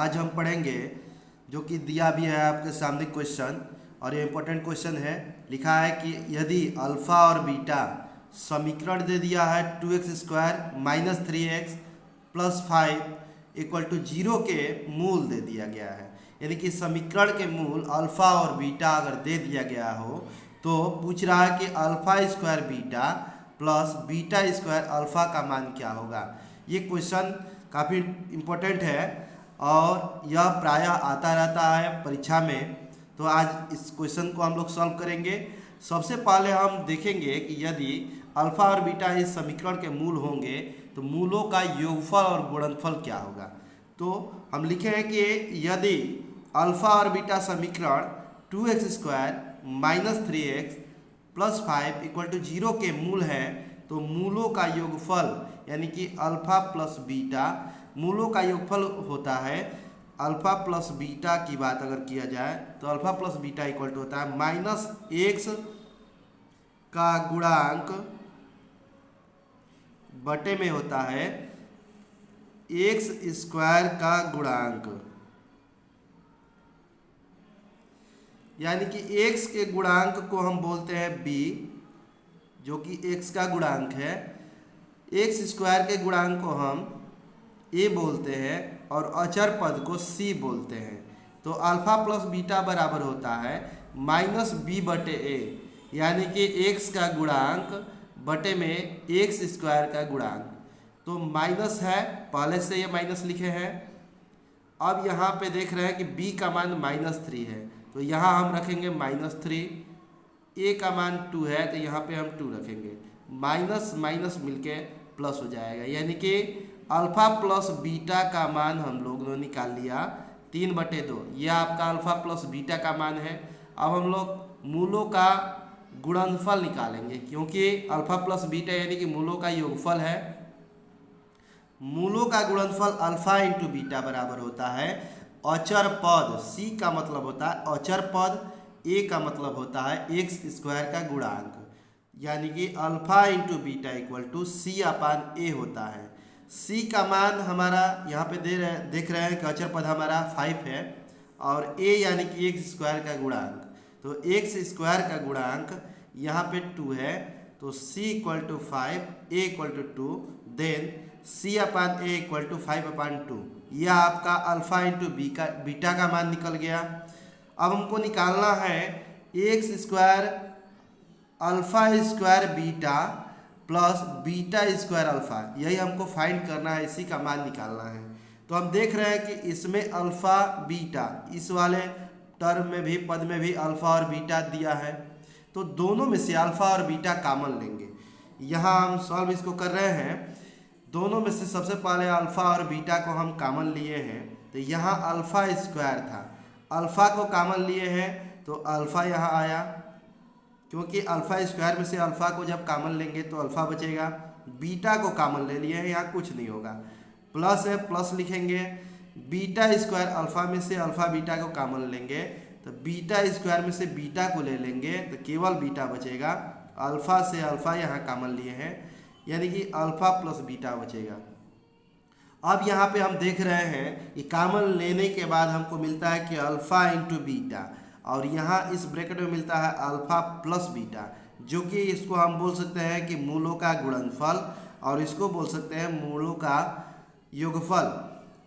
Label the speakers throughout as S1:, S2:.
S1: आज हम पढ़ेंगे जो कि दिया भी है आपके सामने क्वेश्चन, और ये इम्पोर्टेंट क्वेश्चन है। लिखा है कि यदि अल्फा और बीटा समीकरण दे दिया है 2x² - 3x + 5 = 0 के मूल दे दिया गया है। यानी कि समीकरण के मूल अल्फा और बीटा अगर दे दिया गया हो तो पूछ रहा है कि α² बीटा प्लस β² अल्फा का मान क्या होगा। ये क्वेश्चन काफ़ी इम्पोर्टेंट है और यह प्रायः आता रहता है परीक्षा में। तो आज इस क्वेश्चन को हम लोग सॉल्व करेंगे। सबसे पहले हम देखेंगे कि यदि अल्फा और बीटा इस समीकरण के मूल होंगे तो मूलों का योगफल और गुणनफल क्या होगा। तो हम लिखे हैं कि यदि अल्फा और बीटा समीकरण 2x² - 3x + 5 = 0 के मूल हैं तो मूलों का योगफल यानी कि अल्फा प्लस बीटा, मूलों का योगफल होता है अल्फा प्लस बीटा की बात अगर किया जाए तो alpha plus beta equal to होता है -x का गुणांक बटे में होता है x² का गुणांक, यानी कि x के गुणांक को हम बोलते हैं b, जो कि x का गुणांक है। x² के गुणांक को हम a बोलते हैं और अचर पद को c बोलते हैं। तो अल्फा प्लस बीटा बराबर होता है -b/a, यानी कि x का गुणांक बटे में x² का गुणांक। तो माइनस है, पहले से ये माइनस लिखे हैं। अब यहाँ पे देख रहे हैं कि b का मान -3 है तो यहाँ हम रखेंगे -3, a का मान 2 है तो यहाँ पे हम 2 रखेंगे। माइनस माइनस मिलके प्लस हो जाएगा, यानी कि अल्फा प्लस बीटा का मान हम लोग ने निकाल लिया 3/2। यह आपका अल्फा प्लस बीटा का मान है। अब हम लोग मूलों का गुणनफल निकालेंगे, क्योंकि अल्फा प्लस बीटा यानी कि मूलों का योगफल है। मूलों का गुणनफल अल्फा × बीटा बराबर होता है अचर पद c का मतलब होता है अचर पद, a का मतलब होता है x² का गुणांक, यानी कि अल्फा × बीटा = c/a होता है। c का मान हमारा यहाँ पे देख रहे हैं कि अचर पद हमारा 5 है और a यानी कि x² का गुणांक, तो x² का गुणांक यहाँ पे 2 है तो c = 5, a = 2, देन c/a = 5/2। यह आपका अल्फा × बीटा का मान निकल गया। अब हमको निकालना है x² अल्फा² बीटा प्लस β² अल्फा, यही हमको फाइंड करना है, इसी का मान निकालना है। तो हम देख रहे हैं कि इसमें अल्फा बीटा, इस वाले टर्म में भी पद में भी अल्फा और बीटा दिया है, तो दोनों में से अल्फा और बीटा कॉमन लेंगे। यहाँ हम सॉल्व इसको कर रहे हैं, दोनों में से सबसे पहले अल्फा और बीटा को हम कॉमन लिए हैं तो यहाँ अल्फा² था, अल्फा को कॉमन लिए हैं तो अल्फा यहाँ आया, क्योंकि अल्फा² में से अल्फा को जब कॉमन लेंगे तो अल्फा बचेगा। बीटा को कॉमन ले लिए हैं, यहाँ कुछ नहीं होगा, प्लस है प्लस लिखेंगे। β² अल्फा में से अल्फा बीटा को कॉमन लेंगे तो β² में से बीटा को ले लेंगे तो केवल बीटा बचेगा। अल्फा से अल्फा यहाँ कॉमन लिए हैं, यानी कि अल्फा प्लस बीटा बचेगा। अब यहाँ पे हम देख रहे हैं कि कॉमन लेने के बाद हमको मिलता है कि अल्फा × बीटा, और यहाँ इस ब्रैकेट में मिलता है अल्फा प्लस बीटा, जो कि इसको हम बोल सकते हैं कि मूलों का गुणनफल और इसको बोल सकते हैं मूलों का योगफल।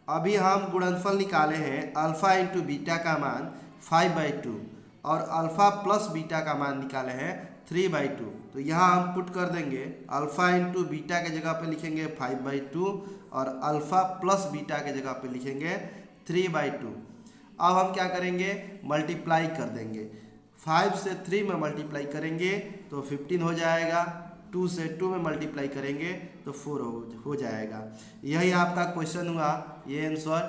S1: अभी हम गुणनफल निकाले हैं अल्फा × बीटा का मान 5/2 और अल्फा प्लस बीटा का मान निकाले हैं 3/2। तो यहाँ हम पुट कर देंगे अल्फा × बीटा के जगह पे लिखेंगे 5/2 और अल्फा प्लस बीटा के जगह पे लिखेंगे 3/2। अब हम क्या करेंगे, मल्टीप्लाई कर देंगे, 5 से 3 में मल्टीप्लाई करेंगे तो 15 हो जाएगा, 2 से 2 में मल्टीप्लाई करेंगे तो 4 हो जाएगा। यही आपका क्वेश्चन हुआ, ये आंसर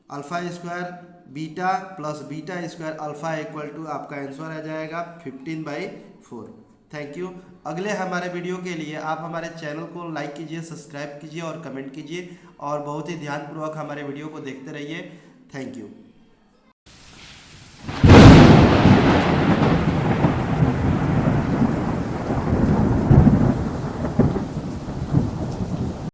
S1: अल्फा² बीटा प्लस β² अल्फा = आपका आंसर आ जाएगा 15/4। Thank you. अगले हमारे वीडियो के लिए आप हमारे चैनल को लाइक कीजिए, सब्सक्राइब कीजिए और कमेंट कीजिए, और बहुत ही ध्यानपूर्वक हमारे वीडियो को देखते रहिए। Thank you.